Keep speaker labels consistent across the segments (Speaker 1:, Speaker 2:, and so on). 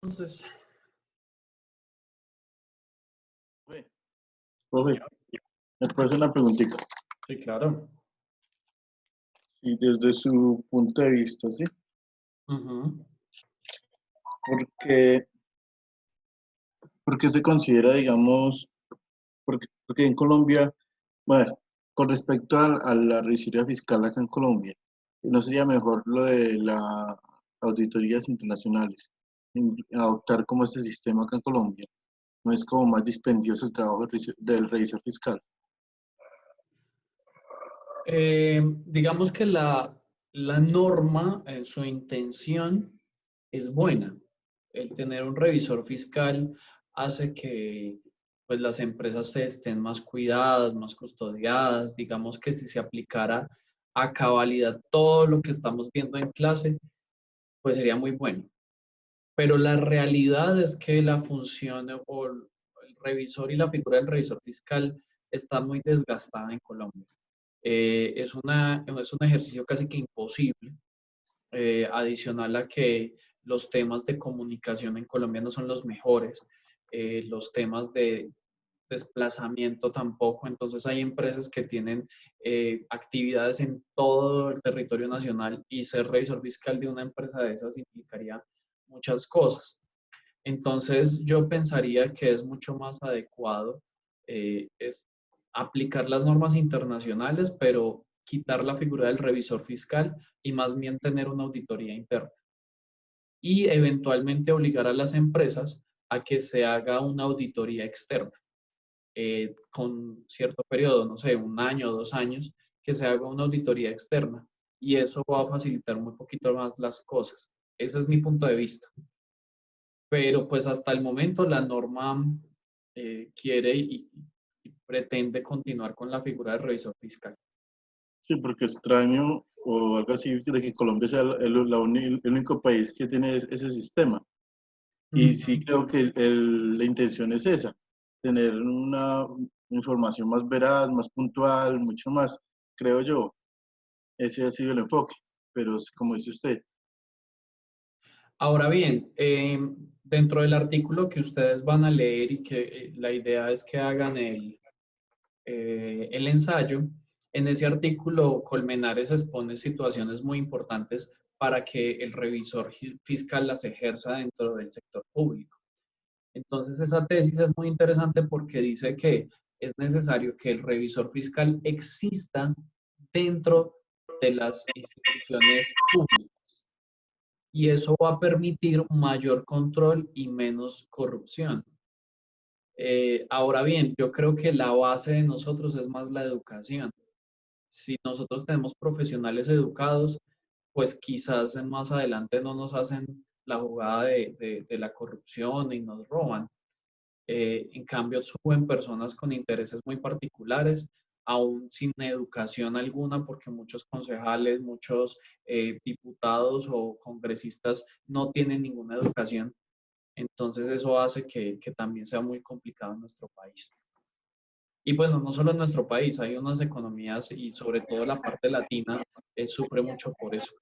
Speaker 1: Entonces,
Speaker 2: Profe, ¿me puede hacer una preguntita?
Speaker 1: sí, claro.
Speaker 2: Y desde su punto de vista, ¿sí?
Speaker 1: Ujú.
Speaker 2: Porque, porque se considera, digamos, porque en Colombia, bueno, con respecto a la residencia fiscal acá en Colombia, ¿no sería mejor lo de las auditorías internacionales? Adoptar como este sistema acá en Colombia. ¿No es como más dispendioso el trabajo del revisor fiscal?
Speaker 1: Digamos que la norma, su intención es buena. El tener un revisor fiscal hace que pues, las empresas estén más cuidadas, más custodiadas. Digamos que si se aplicara a cabalidad todo lo que estamos viendo en clase, pues sería muy bueno. Pero la realidad es que la función o el revisor y la figura del revisor fiscal está muy desgastada en Colombia. Es un ejercicio casi que imposible, adicional a que los temas de comunicación en Colombia no son los mejores, los temas de desplazamiento tampoco, entonces hay empresas que tienen actividades en todo el territorio nacional y ser revisor fiscal de una empresa de esas implicaría muchas cosas. Entonces yo pensaría que es mucho más adecuado es aplicar las normas internacionales, pero quitar la figura del revisor fiscal y más bien tener una auditoría interna. Y eventualmente obligar a las empresas a que se haga una auditoría externa con cierto periodo, no sé, un año o 2 años, que se haga una auditoría externa. Y eso va a facilitar muy poquito más las cosas. Ese es mi punto de vista. Pero pues hasta el momento la norma quiere y pretende continuar con la figura del revisor fiscal.
Speaker 2: Sí, porque extraño o algo así de que Colombia sea el único país que tiene ese sistema. Y sí
Speaker 1: Ujú.
Speaker 2: creo que la intención es esa, tener una información más veraz, más puntual, mucho más, creo yo. Ese ha sido el enfoque. Pero como dice usted,
Speaker 1: Ahora bien, dentro del artículo que ustedes van a leer y que la idea es que hagan el ensayo, en ese artículo Colmenares expone situaciones muy importantes para que el revisor fiscal las ejerza dentro del sector público. Entonces, esa tesis es muy interesante porque dice que es necesario que el revisor fiscal exista dentro de las instituciones públicas y eso va a permitir mayor control y menos corrupción. Ahora bien, yo creo que la base de nosotros es más la educación. Si nosotros tenemos profesionales educados, pues quizás más adelante no nos hacen la jugada de la corrupción y nos roban. En cambio, suben personas con intereses muy particulares, aún sin educación alguna, porque muchos concejales, muchos diputados o congresistas no tienen ninguna educación. Entonces, eso hace que también sea muy complicado en nuestro país. Y bueno, no solo en nuestro país, hay unas economías y sobre todo la parte latina sufre mucho por eso.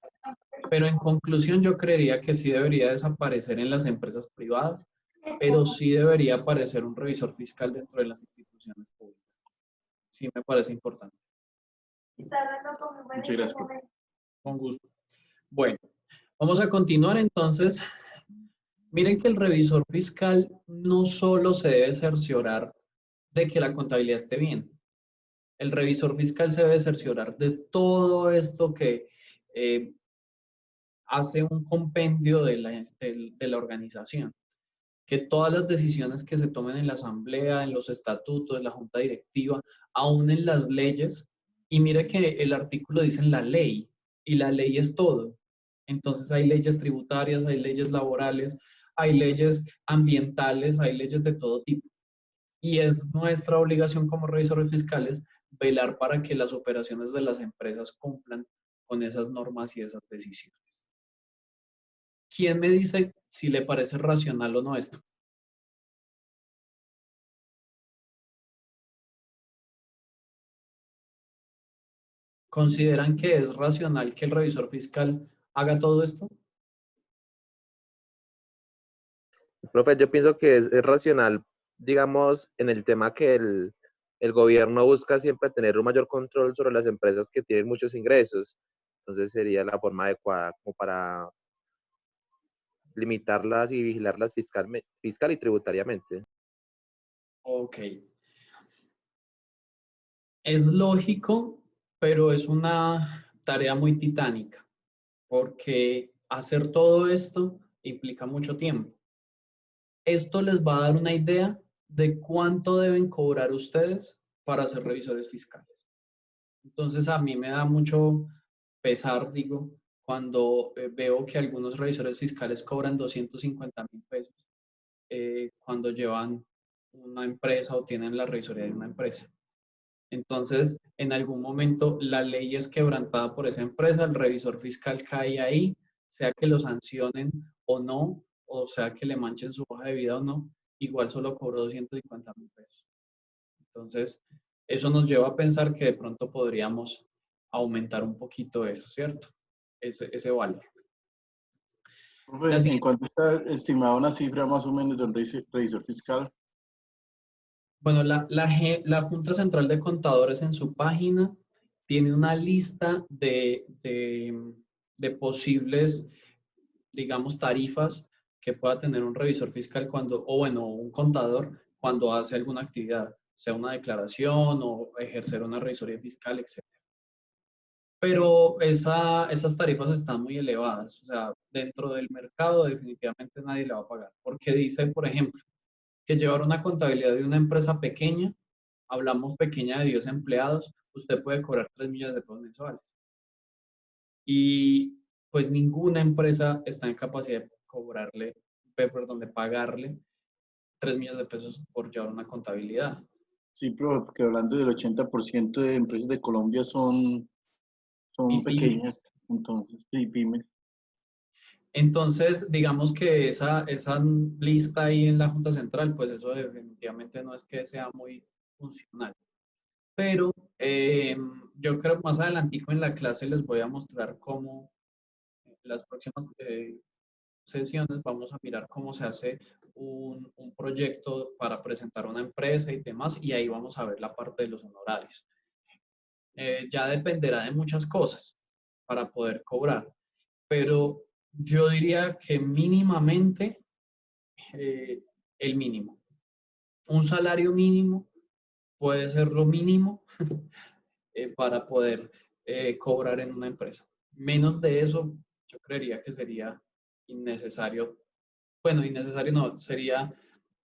Speaker 1: Pero en conclusión, yo creería que sí debería desaparecer en las empresas privadas, pero sí debería aparecer un revisor fiscal dentro de las instituciones públicas. Sí me parece importante.
Speaker 2: muchas gracias.
Speaker 1: Con gusto. Bueno, vamos a continuar entonces. Miren que el revisor fiscal no solo se debe cerciorar de que la contabilidad esté bien. El revisor fiscal se debe cerciorar de todo esto que eh, hace un compendio de la organización, que todas las decisiones que se tomen en la asamblea, en los estatutos, en la junta directiva, aún en las leyes, y mire que el artículo dice la ley, y la ley es todo. Entonces hay leyes tributarias, hay leyes laborales, hay leyes ambientales, hay leyes de todo tipo. Y es nuestra obligación como revisores fiscales velar para que las operaciones de las empresas cumplan con esas normas y esas decisiones. ¿Quién me dice si le parece racional o no esto? ¿Consideran que es racional que el revisor fiscal haga todo esto?
Speaker 3: Profe, yo pienso que es racional, digamos, en el tema que el gobierno busca siempre tener un mayor control sobre las empresas que tienen muchos ingresos. Entonces sería la forma adecuada como para limitarlas y vigilarlas fiscal y tributariamente.
Speaker 1: Ok. Es lógico, pero es una tarea muy titánica, porque hacer todo esto implica mucho tiempo. Esto les va a dar una idea de cuánto deben cobrar ustedes para ser revisores fiscales. Entonces, a mí me da mucho pesar, digo, cuando veo que algunos revisores fiscales cobran 250.000 pesos cuando llevan una empresa o tienen la revisoría de una empresa. Entonces, en algún momento la ley es quebrantada por esa empresa, el revisor fiscal cae ahí, sea que lo sancionen o no, o sea que le manchen su hoja de vida o no, igual solo cobró 250.000 pesos. Entonces, eso nos lleva a pensar que de pronto podríamos aumentar un poquito eso, ¿cierto? Ese valor. La
Speaker 2: Profe, ¿en
Speaker 1: siguiente,
Speaker 2: cuánto está estimada una cifra más o menos de un revisor fiscal?
Speaker 1: bueno, la Junta Central de Contadores en su página tiene una lista de posibles, digamos, tarifas que pueda tener un revisor fiscal cuando, o bueno, un contador cuando hace alguna actividad, sea una declaración o ejercer una revisoría fiscal, etc. Pero esas tarifas están muy elevadas, o sea, dentro del mercado definitivamente nadie le va a pagar, porque dice, por ejemplo, que llevar una contabilidad de una empresa pequeña, hablamos pequeña de 10 empleados, usted puede cobrar 3 millones de pesos mensuales. Y pues ninguna empresa está en capacidad de cobrarle, perdón, de pagarle 3 millones de pesos por llevar una contabilidad.
Speaker 2: Sí, profe, porque hablando del 80% de empresas de Colombia son
Speaker 1: Y
Speaker 2: pequeñas,
Speaker 1: pymes.
Speaker 2: entonces, sí, pymes.
Speaker 1: Entonces, digamos que esa lista ahí en la Junta Central, pues eso definitivamente no es que sea muy funcional. Pero yo creo más adelantico en la clase les voy a mostrar cómo las próximas sesiones vamos a mirar cómo se hace un proyecto para presentar una empresa y demás, y ahí vamos a ver la parte de los honorarios. Ya dependerá de muchas cosas para poder cobrar, pero yo diría que mínimamente eh, el mínimo. Un salario mínimo puede ser lo mínimo para poder cobrar en una empresa. Menos de eso, yo creería que sería innecesario. Bueno, innecesario no, sería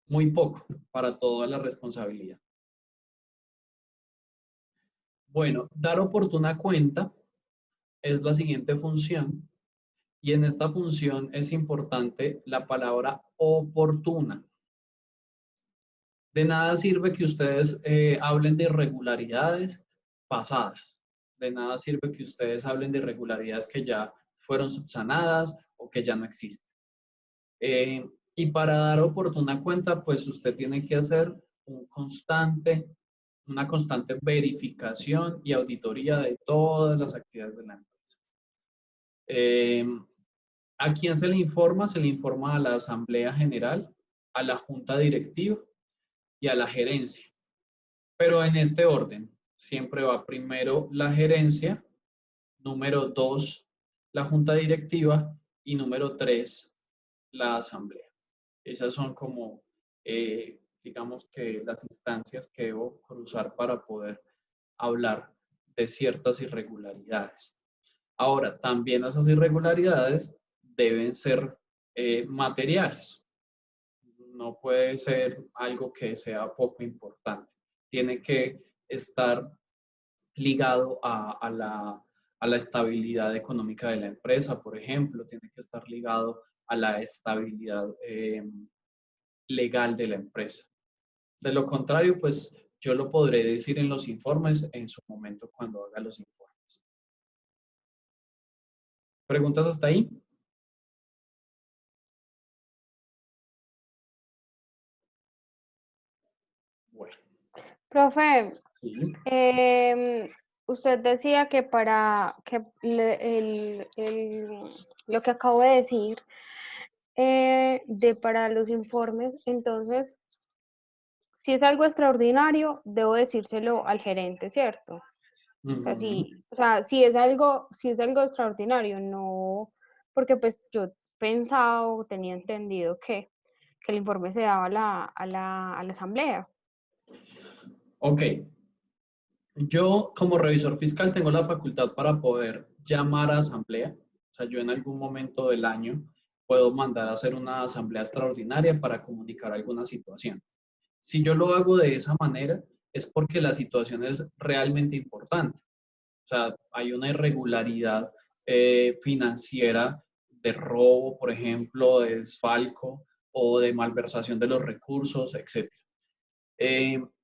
Speaker 1: muy poco para toda la responsabilidad. Bueno, dar oportuna cuenta es la siguiente función y en esta función es importante la palabra oportuna. De nada sirve que ustedes hablen de irregularidades pasadas. De nada sirve que ustedes hablen de irregularidades que ya fueron subsanadas o que ya no existen. Y para dar oportuna cuenta, pues usted tiene que hacer una constante verificación y auditoría de todas las actividades de la empresa. ¿A quién se le informa? Se le informa a la Asamblea General, a la Junta Directiva y a la gerencia. Pero en este orden, siempre va primero la gerencia, número 2, la junta directiva y número 3, la asamblea. Esas son como, digamos que las instancias que debo cruzar para poder hablar de ciertas irregularidades. Ahora, también esas irregularidades deben ser materiales. No puede ser algo que sea poco importante. Tiene que estar ligado a la estabilidad económica de la empresa, por ejemplo, tiene que estar ligado a la estabilidad legal de la empresa. De lo contrario, pues yo lo podré decir en los informes en su momento cuando haga los informes. ¿Preguntas hasta ahí? Bueno.
Speaker 4: Profe,
Speaker 1: Sí.
Speaker 4: usted decía que para que lo que acabo de decir, para los informes, entonces, si es algo extraordinario, debo decírselo al gerente, ¿cierto?
Speaker 1: Ujú.
Speaker 4: O sea, si es algo extraordinario, no, porque pues yo pensaba tenía entendido que el informe se daba a la asamblea.
Speaker 1: Ok, yo como revisor fiscal tengo la facultad para poder llamar a asamblea. O sea, yo en algún momento del año puedo mandar a hacer una asamblea extraordinaria para comunicar alguna situación. Si yo lo hago de esa manera, es porque la situación es realmente importante. O sea, hay una irregularidad financiera de robo, por ejemplo, de desfalco o de malversación de los recursos, etc.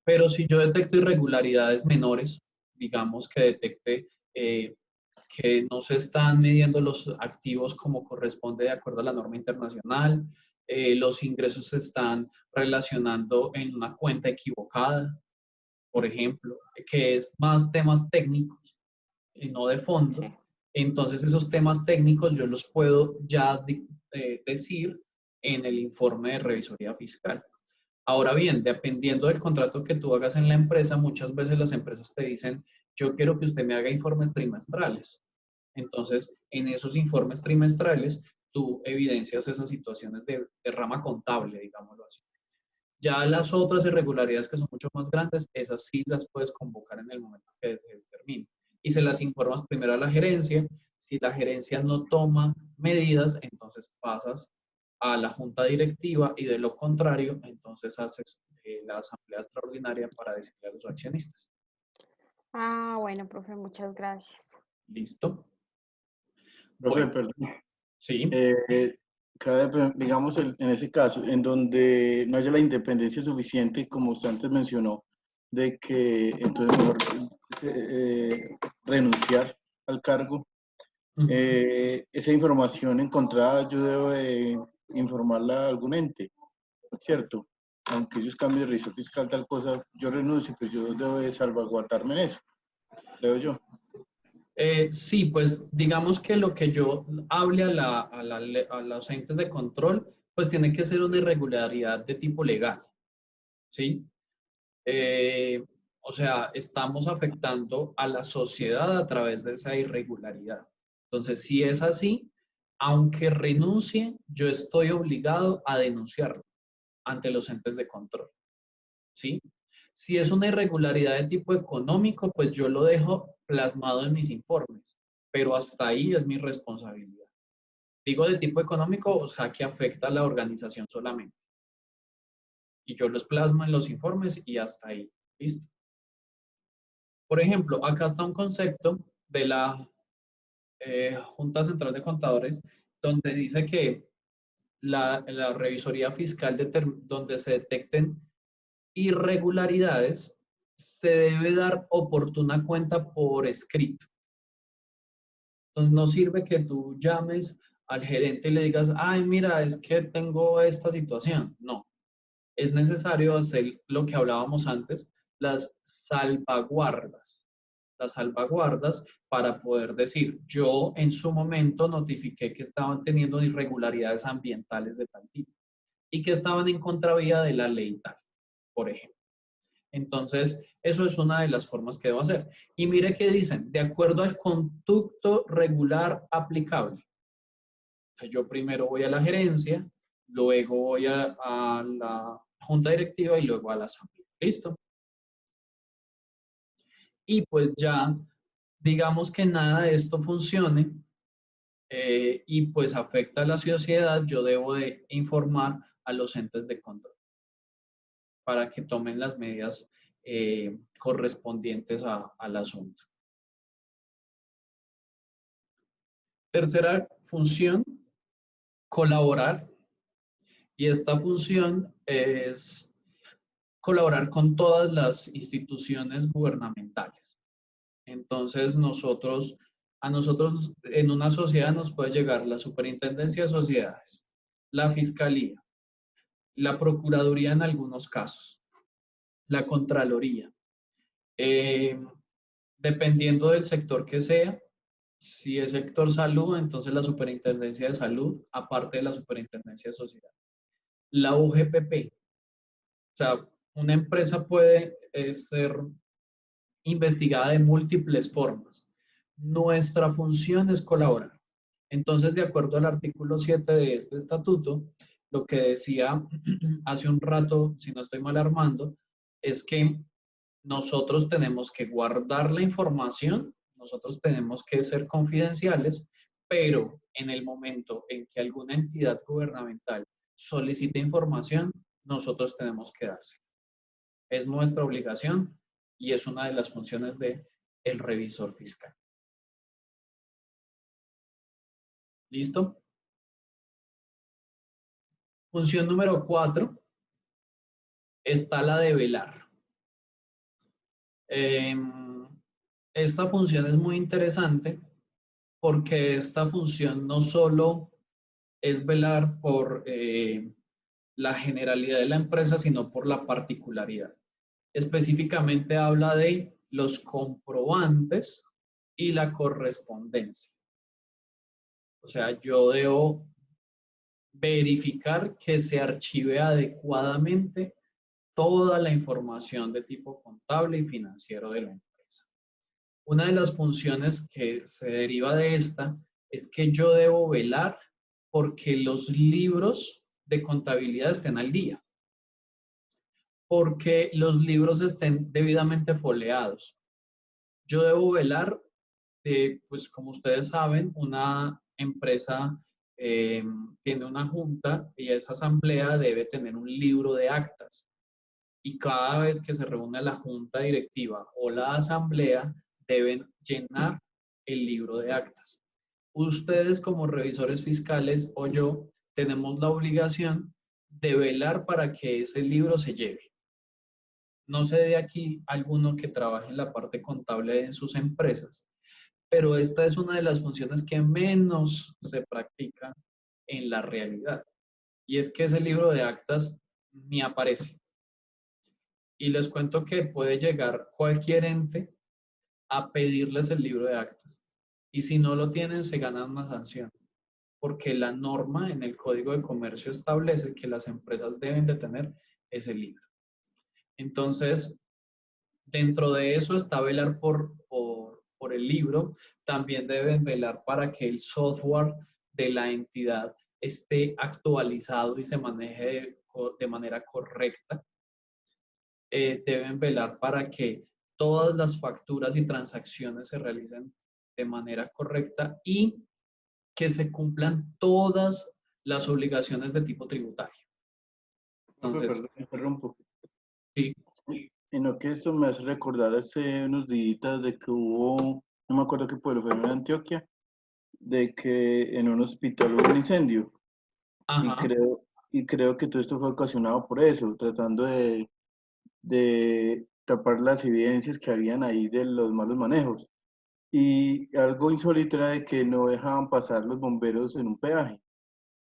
Speaker 1: Pero si yo detecto irregularidades menores, digamos que detecte que no se están midiendo los activos como corresponde de acuerdo a la norma internacional, los ingresos se están relacionando en una cuenta equivocada, por ejemplo, que es más temas técnicos y no de fondo.
Speaker 4: Sí.
Speaker 1: Entonces esos temas técnicos yo los puedo ya decir en el informe de revisoría fiscal. Ahora bien, dependiendo del contrato que tú hagas en la empresa, muchas veces las empresas te dicen, yo quiero que usted me haga informes trimestrales. Entonces, en esos informes trimestrales, tú evidencias esas situaciones de rama contable, digámoslo así. Ya las otras irregularidades que son mucho más grandes, esas sí las puedes convocar en el momento que se determine. Y se las informas primero a la gerencia. Si la gerencia no toma medidas, entonces pasas a la junta directiva y de lo contrario, entonces haces la asamblea extraordinaria para decirle a los accionistas.
Speaker 4: Ah, bueno, profe, muchas gracias.
Speaker 1: ¿Listo?
Speaker 2: Profe,
Speaker 1: Bueno,
Speaker 2: perdón.
Speaker 1: sí.
Speaker 2: Digamos, en ese caso, en donde no haya la independencia suficiente, como usted antes mencionó, de que entonces mejor renunciar al cargo, esa información encontrada yo debo de informarla a algún ente, ¿cierto? Aunque ellos cambien de registro fiscal, tal cosa, yo renuncio, pues yo debo de salvaguardarme en eso, creo yo.
Speaker 1: Sí, pues digamos que lo que yo hable a los entes de control, pues tiene que ser una irregularidad de tipo legal, ¿sí? Eh, o sea, estamos afectando a la sociedad a través de esa irregularidad. Entonces, si es así, aunque renuncie, yo estoy obligado a denunciarlo ante los entes de control, ¿sí? Si es una irregularidad de tipo económico, pues yo lo dejo plasmado en mis informes, pero hasta ahí es mi responsabilidad. Digo de tipo económico, o sea, que afecta a la organización solamente. Y yo los plasmo en los informes y hasta ahí. ¿Listo? Por ejemplo, acá está un concepto de la Junta Central de Contadores donde dice que la revisoría fiscal donde se detecten irregularidades, se debe dar oportuna cuenta por escrito. Entonces no sirve que tú llames al gerente y le digas, ay, mira, es que tengo esta situación. No, es necesario hacer lo que hablábamos antes, las salvaguardas. Las salvaguardas para poder decir, yo en su momento notifiqué que estaban teniendo irregularidades ambientales de tal tipo y que estaban en contravía de la ley tal, por ejemplo. Entonces, eso es una de las formas que debo hacer. Y mire qué dicen, de acuerdo al conducto regular aplicable. O sea, yo primero voy a la gerencia, luego voy a la junta directiva y luego a la asamblea. ¿Listo? Y pues ya, digamos que nada de esto funcione y pues afecta a la sociedad, yo debo de informar a los entes de control para que tomen las medidas correspondientes al asunto. Tercera función, colaborar. Y esta función es colaborar con todas las instituciones gubernamentales. Entonces, a nosotros en una sociedad nos puede llegar la Superintendencia de Sociedades, la Fiscalía, la Procuraduría en algunos casos, la Contraloría. Eh, Dependiendo del sector que sea, Si es sector salud, entonces la Superintendencia de Salud, aparte de la Superintendencia de Sociedad. La UGPP, o sea, una empresa puede ser investigada de múltiples formas. Nuestra función es colaborar. Entonces, de acuerdo al artículo 7 de este estatuto, lo que decía hace un rato, si no estoy mal Armando, es que nosotros tenemos que guardar la información, nosotros tenemos que ser confidenciales, pero en el momento en que alguna entidad gubernamental solicite información, nosotros tenemos que dársela. Es nuestra obligación y es una de las funciones del revisor fiscal. ¿Listo? Función número 4 está la de velar. Esta función es muy interesante porque esta función no solo es velar por la generalidad de la empresa, sino por la particularidad. Específicamente habla de los comprobantes y la correspondencia. O sea, yo debo verificar que se archive adecuadamente toda la información de tipo contable y financiero de la empresa. Una de las funciones que se deriva de esta es que yo debo velar porque los libros de contabilidad estén al día, porque los libros estén debidamente foliados. Yo debo velar, pues como ustedes saben, una empresa tiene una junta y esa asamblea debe tener un libro de actas. Y cada vez que se reúne la junta directiva o la asamblea, deben llenar el libro de actas. Ustedes como revisores fiscales o yo tenemos la obligación de velar para que ese libro se lleve. No sé de aquí alguno que trabaje en la parte contable de sus empresas, pero esta es una de las funciones que menos se practica en la realidad. Y es que ese libro de actas ni aparece. Y les cuento que puede llegar cualquier ente a pedirles el libro de actas. Y si no lo tienen, se ganan una sanción. Porque la norma en el Código de Comercio establece que las empresas deben de tener ese libro. Entonces, dentro de eso está velar por el libro. También deben velar para que el software de la entidad esté actualizado y se maneje de manera correcta. Deben velar para que todas las facturas y transacciones se realicen de manera correcta y que se cumplan todas las obligaciones de tipo tributario. Entonces,
Speaker 2: Perdón, me interrumpo.
Speaker 1: sí.
Speaker 2: En lo que esto me hace recordar hace unos días de que hubo, no me acuerdo qué pueblo fue, en Antioquia, de que en un hospital hubo un incendio. Y
Speaker 1: Ajá.
Speaker 2: creo que todo esto fue ocasionado por eso, tratando de tapar las evidencias que habían ahí de los malos manejos. Y algo insólito era de que no dejaban pasar los bomberos en un peaje.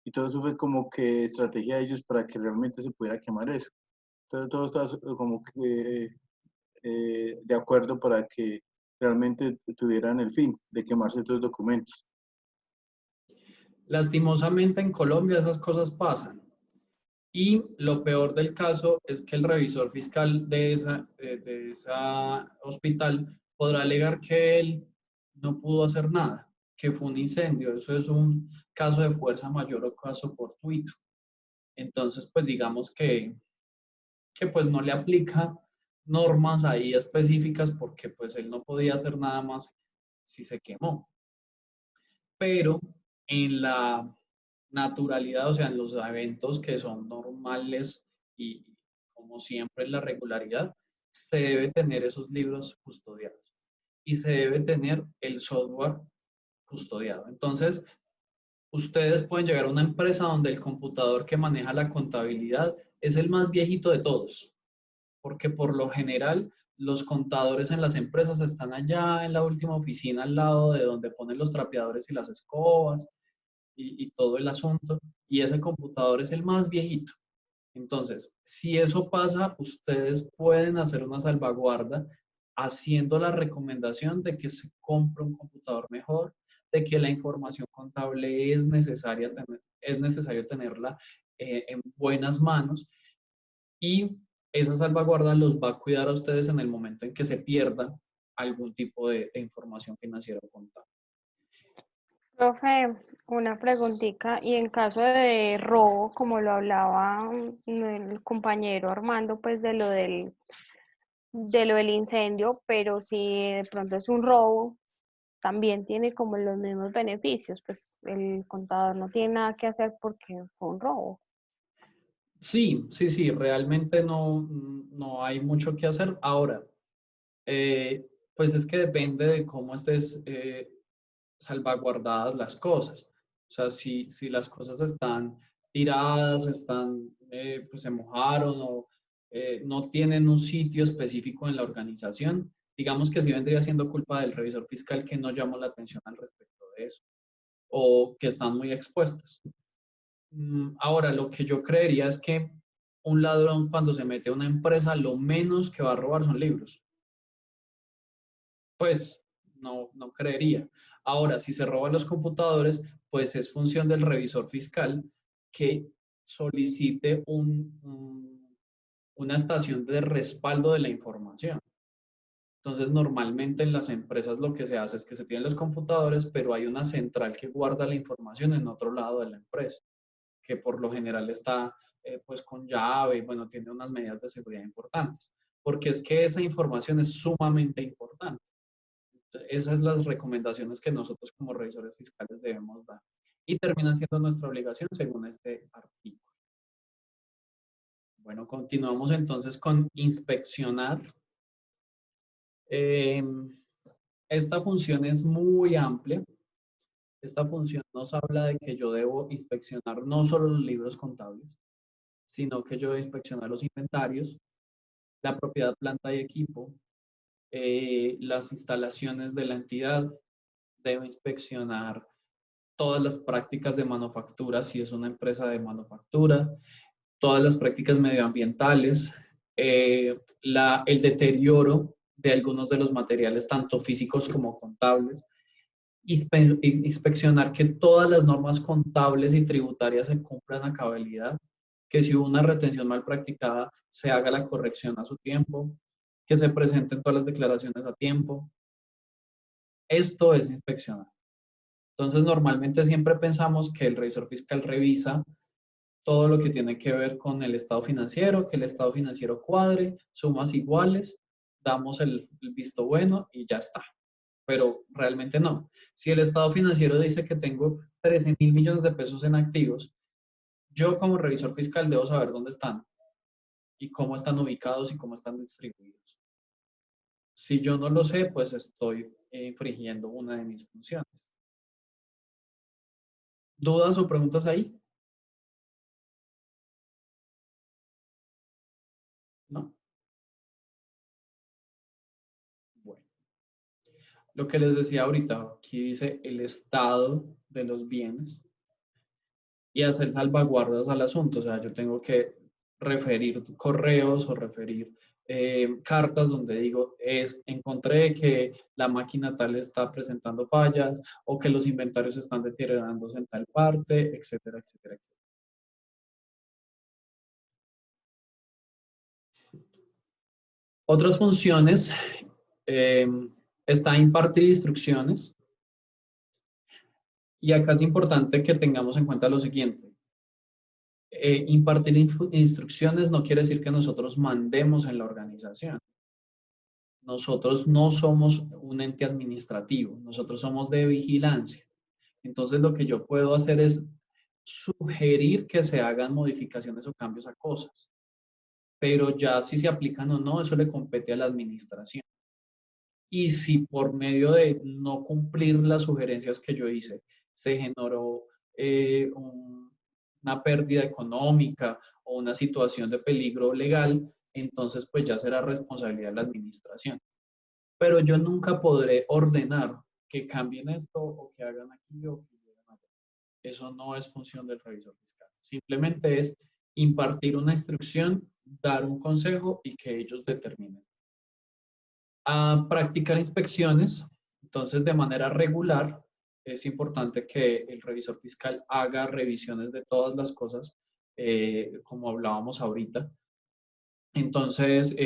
Speaker 2: Y todo eso fue como que estrategia de ellos para que realmente se pudiera quemar eso. Entonces todo estaba como que de acuerdo para que realmente tuvieran el fin de quemarse estos documentos.
Speaker 1: Lastimosamente en Colombia esas cosas pasan. Y lo peor del caso es que el revisor fiscal de esa hospital podrá alegar que él no pudo hacer nada, que fue un incendio. Eso es un caso de fuerza mayor o caso fortuito. Entonces, pues digamos que pues no le aplica normas ahí específicas porque pues él no podía hacer nada más si se quemó. Pero en la naturalidad, o sea, en los eventos que son normales y como siempre en la regularidad, se debe tener esos libros custodiados y se debe tener el software custodiado. Entonces, ustedes pueden llegar a una empresa donde el computador que maneja la contabilidad es el más viejito de todos, porque por lo general los contadores en las empresas están allá en la última oficina al lado de donde ponen los trapeadores y las escobas y todo el asunto, y ese computador es el más viejito. Entonces, si eso pasa, ustedes pueden hacer una salvaguarda haciendo la recomendación de que se compre un computador mejor, de que la información contable es necesario tenerla en buenas manos, y esa salvaguarda los va a cuidar a ustedes en el momento en que se pierda algún tipo de información financiera o contable.
Speaker 4: Profe, una preguntita, y en caso de robo, como lo hablaba el compañero Armando, pues de lo del incendio, pero si de pronto es un robo, también tiene como los mismos beneficios, pues el contador no tiene nada que hacer porque fue un robo.
Speaker 1: Sí, sí, sí, realmente no hay mucho que hacer. Ahora, pues es que depende de cómo estés salvaguardadas las cosas. O sea, si las cosas están tiradas, pues se mojaron o no tienen un sitio específico en la organización, digamos que sí vendría siendo culpa del revisor fiscal que no llamó la atención al respecto de eso, o que están muy expuestas. Ahora, lo que yo creería es que un ladrón cuando se mete a una empresa, lo menos que va a robar son libros. Pues no creería. Ahora, si se roban los computadores, pues es función del revisor fiscal que solicite una estación de respaldo de la información. Entonces, normalmente en las empresas lo que se hace es que se tienen los computadores, pero hay una central que guarda la información en otro lado de la empresa, que por lo general está pues con llave y bueno, tiene unas medidas de seguridad importantes, porque es que esa información es sumamente importante. Esas son las recomendaciones que nosotros como revisores fiscales debemos dar y terminan siendo nuestra obligación según este artículo. Bueno, continuamos entonces con inspeccionar. Esta función es muy amplia. Esta función nos habla de que yo debo inspeccionar no solo los libros contables, sino que yo debo inspeccionar los inventarios, la propiedad, planta y equipo, las instalaciones de la entidad, debo inspeccionar todas las prácticas de manufactura, si es una empresa de manufactura, todas las prácticas medioambientales, el deterioro de algunos de los materiales, tanto físicos como contables, inspeccionar que todas las normas contables y tributarias se cumplan a cabalidad, que si hubo una retención mal practicada, se haga la corrección a su tiempo, que se presenten todas las declaraciones a tiempo. Esto es inspeccionar. Entonces, normalmente siempre pensamos que el revisor fiscal revisa todo lo que tiene que ver con el estado financiero, que el estado financiero cuadre, sumas iguales, damos el visto bueno y ya está. Pero realmente no. Si el estado financiero dice que tengo 13.000 millones de pesos en activos, yo como revisor fiscal debo saber dónde están y cómo están ubicados y cómo están distribuidos. Si yo no lo sé, pues estoy infringiendo una de mis funciones. ¿Dudas o preguntas ahí? ¿No? Bueno. Lo que les decía ahorita, aquí dice el estado de los bienes y hacer salvaguardas al asunto. O sea, yo tengo que referir correos o referir cartas donde digo, encontré que la máquina tal está presentando fallas o que los inventarios están deteriorándose en tal parte, etcétera, etcétera, etcétera. Otras funciones, está impartir instrucciones. Y acá es importante que tengamos en cuenta lo siguiente. Impartir instrucciones no quiere decir que nosotros mandemos en la organización. Nosotros no somos un ente administrativo, nosotros somos de vigilancia. Entonces lo que yo puedo hacer es sugerir que se hagan modificaciones o cambios a cosas. Pero ya si se aplican o no, eso le compete a la administración. Y si por medio de no cumplir las sugerencias que yo hice, se generó una pérdida económica o una situación de peligro legal, entonces pues ya será responsabilidad de la administración. Pero yo nunca podré ordenar que cambien esto o que hagan aquí o que hagan allá. Eso no es función del revisor fiscal. Simplemente es impartir una instrucción, dar un consejo y que ellos determinen. A practicar inspecciones, entonces de manera regular, es importante que el revisor fiscal haga revisiones de todas las cosas, como hablábamos ahorita. Entonces,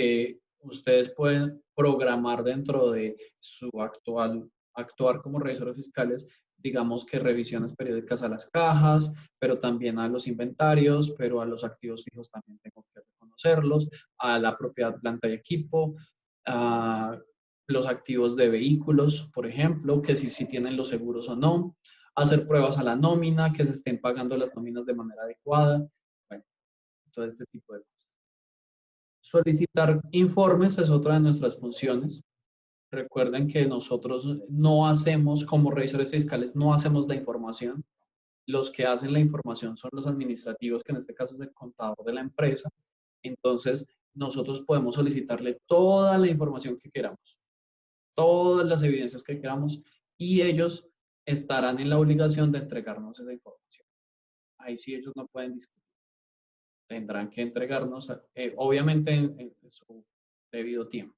Speaker 1: ustedes pueden programar dentro de su actuar como revisores fiscales, digamos que revisiones periódicas a las cajas, pero también a los inventarios, pero a los activos fijos también tengo que reconocerlos, a la propiedad, planta y equipo, a los activos de vehículos, por ejemplo, que si tienen los seguros o no, hacer pruebas a la nómina, que se estén pagando las nóminas de manera adecuada, bueno, todo este tipo de cosas. Solicitar informes es otra de nuestras funciones. Recuerden que nosotros no hacemos, como revisores fiscales, no hacemos la información. Los que hacen la información son los administrativos, que en este caso es el contador de la empresa. Entonces, nosotros podemos solicitarle toda la información que queramos, todas las evidencias que queramos, y ellos estarán en la obligación de entregarnos esa información. Ahí sí ellos no pueden discutir. Tendrán que entregarnos, obviamente, en su debido tiempo.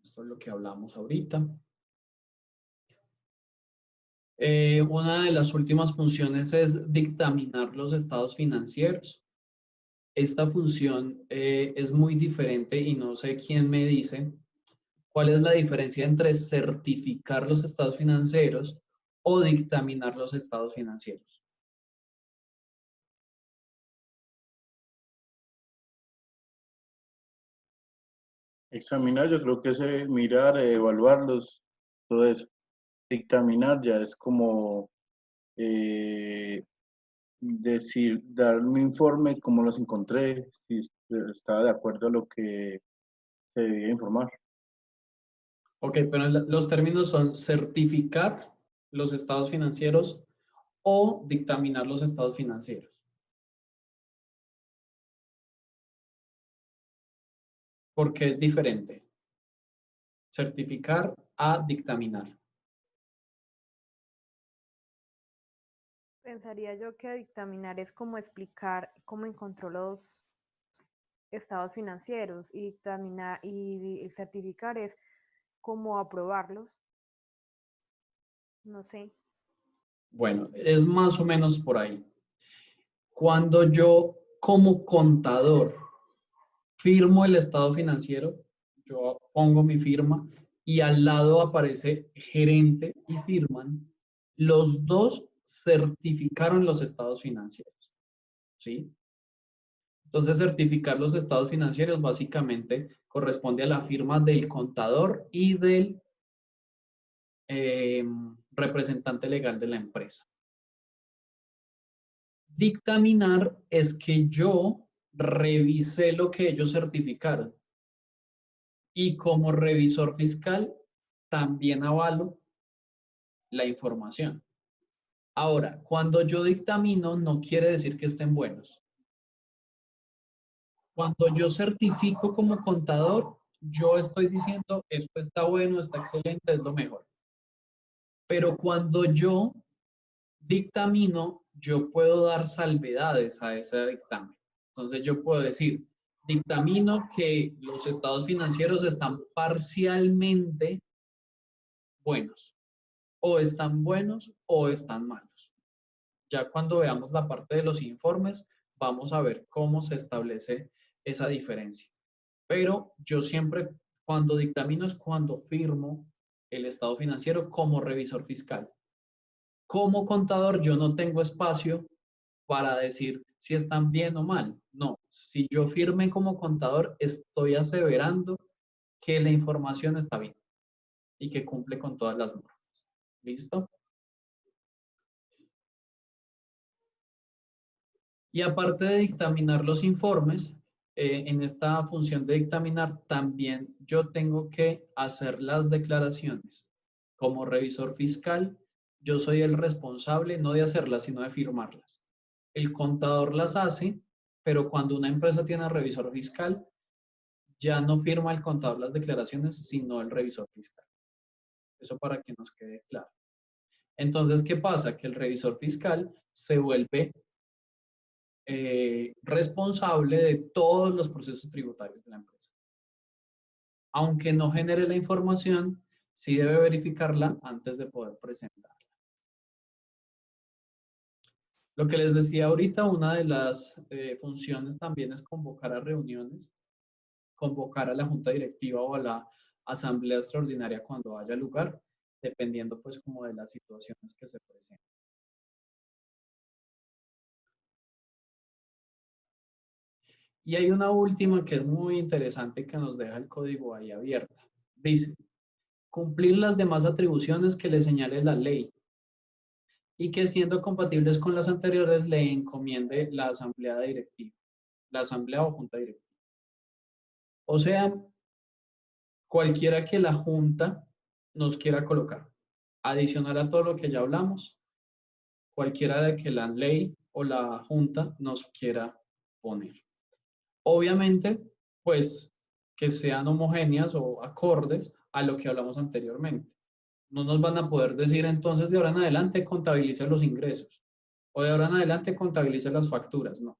Speaker 1: Esto es lo que hablamos ahorita. Una de las últimas funciones es dictaminar los estados financieros. Esta función es muy diferente y no sé quién me dice cuál es la diferencia entre certificar los estados financieros o dictaminar los estados financieros.
Speaker 2: Examinar, yo creo que es mirar, evaluarlos, todo eso. Dictaminar ya es como decir, dar un informe, cómo los encontré, si estaba de acuerdo a lo que se debía informar.
Speaker 1: Ok, pero los términos son certificar los estados financieros o dictaminar los estados financieros. Porque es diferente. Certificar a dictaminar.
Speaker 5: Pensaría yo que dictaminar es como explicar cómo encontró los estados financieros y dictaminar y certificar es cómo aprobarlos. No sé.
Speaker 1: Bueno, es más o menos por ahí. Cuando yo como contador firmo el estado financiero, yo pongo mi firma y al lado aparece gerente y firman, los dos certificaron los estados financieros, ¿sí? Entonces, certificar los estados financieros básicamente corresponde a la firma del contador y del representante legal de la empresa. Dictaminar es que yo revisé lo que ellos certificaron y como revisor fiscal también avalo la información. Ahora, cuando yo dictamino no quiere decir que estén buenos. Cuando yo certifico como contador, yo estoy diciendo esto está bueno, está excelente, es lo mejor. Pero cuando yo dictamino, yo puedo dar salvedades a ese dictamen. Entonces yo puedo decir, dictamino que los estados financieros están parcialmente buenos, o están buenos o están malos. Ya cuando veamos la parte de los informes, vamos a ver cómo se establece esa diferencia. Pero yo siempre, cuando dictamino es cuando firmo el estado financiero como revisor fiscal. Como contador, yo no tengo espacio para decir si están bien o mal. No, si yo firme como contador, estoy aseverando que la información está bien y que cumple con todas las normas. ¿Listo? Y aparte de dictaminar los informes, en esta función de dictaminar también yo tengo que hacer las declaraciones. Como revisor fiscal, yo soy el responsable no de hacerlas, sino de firmarlas. El contador las hace, pero cuando una empresa tiene revisor fiscal, ya no firma el contador las declaraciones, sino el revisor fiscal. Eso para que nos quede claro. Entonces, ¿qué pasa? Que el revisor fiscal se vuelve responsable de todos los procesos tributarios de la empresa. aunque no genere la información, sí debe verificarla antes de poder presentarla. Lo que les decía ahorita, una de las funciones también es convocar a reuniones, convocar a la junta directiva o a la asamblea extraordinaria cuando haya lugar, dependiendo pues como de las situaciones que se presenten. Y hay una última que es muy interesante que nos deja el código ahí abierta. Dice, cumplir las demás atribuciones que le señale la ley y que siendo compatibles con las anteriores le encomiende la asamblea directiva, la asamblea o junta directiva. O sea, cualquiera que la junta nos quiera colocar, adicional a todo lo que ya hablamos, cualquiera de que la ley o la junta nos quiera poner. Obviamente, pues que sean homogéneas o acordes a lo que hablamos anteriormente. No nos van a poder decir entonces de ahora en adelante contabilice los ingresos o de ahora en adelante contabilice las facturas, no.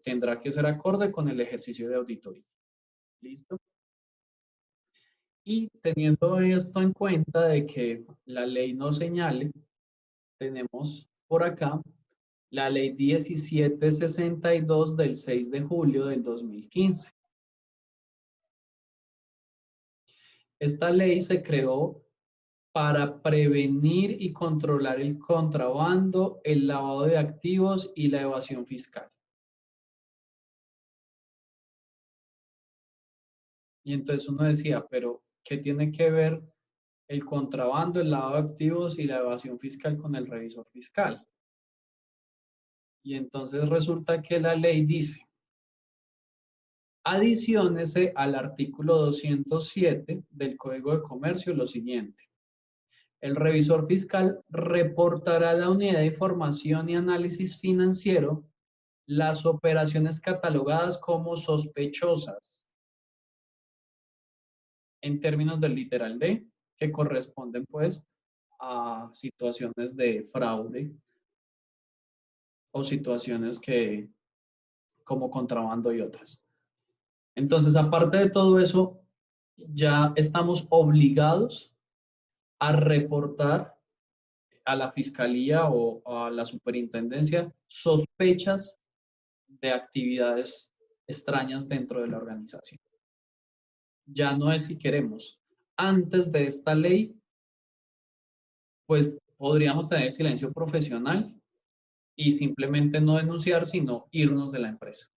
Speaker 1: Tendrá que ser acorde con el ejercicio de auditoría. ¿Listo? Y teniendo esto en cuenta de que la ley no señale, tenemos por acá la ley 1762 del 6 de julio del 2015. Esta ley se creó para prevenir y controlar el contrabando, el lavado de activos y la evasión fiscal. Y entonces uno decía, pero ¿qué tiene que ver el contrabando, el lavado de activos y la evasión fiscal con el revisor fiscal? Y entonces resulta que la ley dice, adiciónese al artículo 207 del Código de Comercio lo siguiente. El revisor fiscal reportará a la Unidad de Información y Análisis Financiero las operaciones catalogadas como sospechosas en términos del literal D, que corresponden pues a situaciones de fraude o situaciones que como contrabando y otras. Entonces, aparte de todo eso, ya estamos obligados a reportar a la fiscalía o a la superintendencia sospechas de actividades extrañas dentro de la organización. Ya no es si queremos. Antes de esta ley, pues podríamos tener silencio profesional y simplemente no denunciar, sino irnos de la empresa.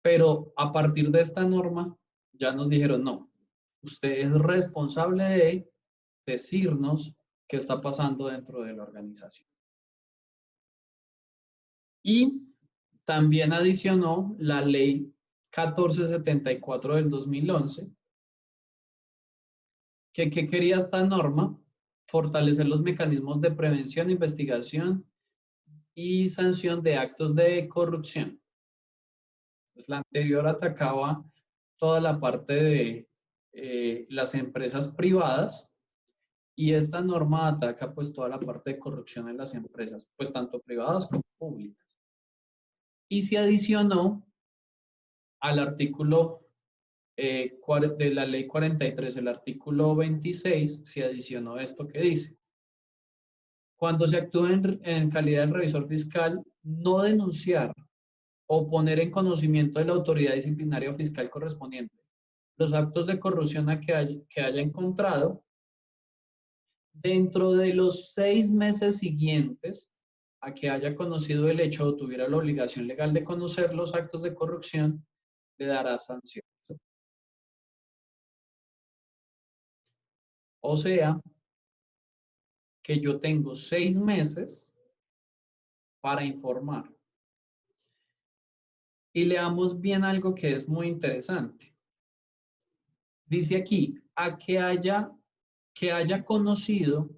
Speaker 1: Pero a partir de esta norma, ya nos dijeron, no, usted es responsable de decirnos qué está pasando dentro de la organización. Y también adicionó la ley 1474 del 2011, que ¿qué quería esta norma? Fortalecer los mecanismos de prevención, investigación y sanción de actos de corrupción. Pues la anterior atacaba toda la parte de las empresas privadas y esta norma ataca pues toda la parte de corrupción en las empresas, pues tanto privadas como públicas. Y se adicionó al artículo de la ley 43, el artículo 26, se adicionó esto que dice: cuando se actúe en calidad de revisor fiscal, no denunciar o poner en conocimiento de la autoridad disciplinaria o fiscal correspondiente los actos de corrupción que haya encontrado dentro de los 6 meses siguientes a que haya conocido el hecho o tuviera la obligación legal de conocer los actos de corrupción, le dará sanciones. O sea, que yo tengo 6 meses para informar. Y leamos bien algo que es muy interesante. Dice aquí, a que haya conocido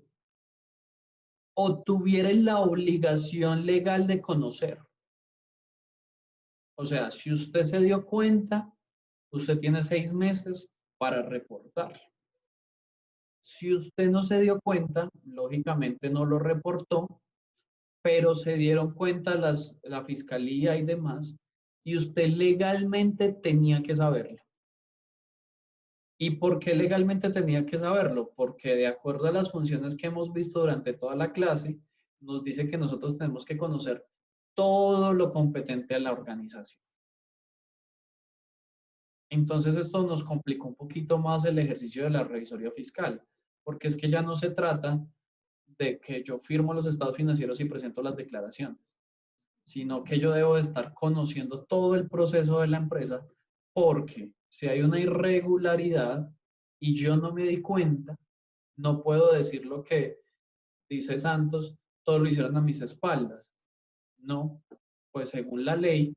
Speaker 1: o tuviera la obligación legal de conocer. O sea, si usted se dio cuenta, usted tiene 6 meses para reportar. Si usted no se dio cuenta, lógicamente no lo reportó, pero se dieron cuenta la fiscalía y demás, y usted legalmente tenía que saberlo. ¿Y por qué legalmente tenía que saberlo? Porque de acuerdo a las funciones que hemos visto durante toda la clase, nos dice que nosotros tenemos que conocer todo lo competente a la organización. Entonces esto nos complicó un poquito más el ejercicio de la revisoría fiscal, porque es que ya no se trata de que yo firmo los estados financieros y presento las declaraciones, sino que yo debo de estar conociendo todo el proceso de la empresa, porque si hay una irregularidad y yo no me di cuenta, no puedo decir lo que dice Santos, todos lo hicieron a mis espaldas. No, pues según la ley,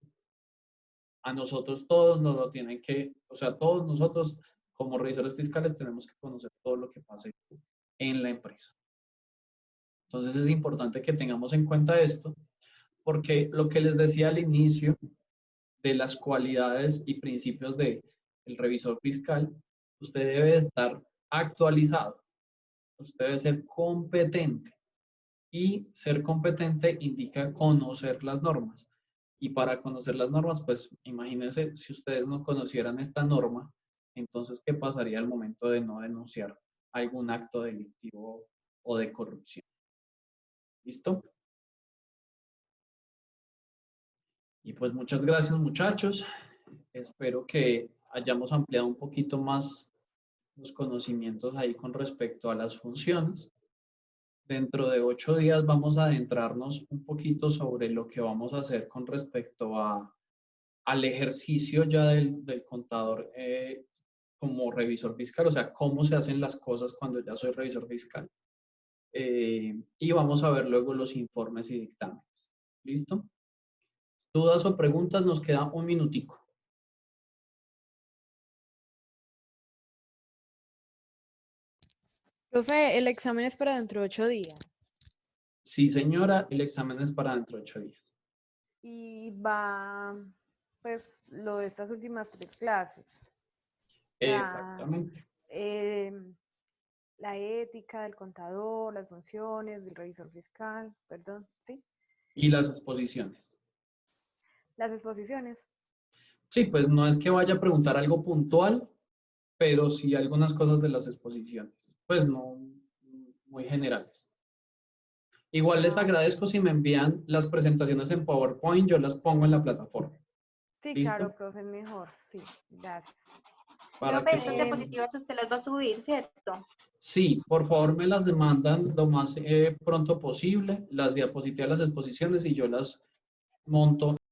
Speaker 1: a nosotros todos nos lo tienen que, o sea, todos nosotros como revisores fiscales tenemos que conocer todo lo que pase en la empresa. Entonces es importante que tengamos en cuenta esto, porque lo que les decía al inicio de las cualidades y principios del revisor fiscal, usted debe estar actualizado, usted debe ser competente, y ser competente indica conocer las normas. Y para conocer las normas, pues imagínense si ustedes no conocieran esta norma, entonces, ¿qué pasaría al momento de no denunciar algún acto delictivo o de corrupción? ¿Listo? Y pues muchas gracias, muchachos. Espero que hayamos ampliado un poquito más los conocimientos ahí con respecto a las funciones. Dentro de 8 días vamos a adentrarnos un poquito sobre lo que vamos a hacer con respecto al ejercicio ya del contador como revisor fiscal, o sea, cómo se hacen las cosas cuando ya soy revisor fiscal. Y vamos a ver luego los informes y dictámenes. ¿Listo? ¿Dudas o preguntas? Nos queda un minutico.
Speaker 5: Profe, el examen es para dentro de 8 días.
Speaker 1: Sí, señora, el examen es para dentro de 8 días.
Speaker 5: Y va, pues, lo de estas últimas 3 clases.
Speaker 1: Exactamente.
Speaker 5: La ética del contador, las funciones del revisor fiscal, perdón, ¿sí?
Speaker 1: Y las exposiciones.
Speaker 5: Las exposiciones.
Speaker 1: Sí, pues no es que vaya a preguntar algo puntual, pero sí algunas cosas de las exposiciones. Pues no muy generales. Igual les agradezco si me envían las presentaciones en PowerPoint, yo las pongo en la plataforma.
Speaker 5: Sí,
Speaker 1: ¿Listo?
Speaker 5: claro, profe, es mejor, sí, gracias.
Speaker 1: Para
Speaker 6: Profe,
Speaker 1: que
Speaker 6: estas
Speaker 1: puedan-
Speaker 6: diapositivas usted las va a subir, ¿cierto?
Speaker 1: Sí, por favor me las demandan lo más pronto posible, las diapositivas, las exposiciones, y yo las monto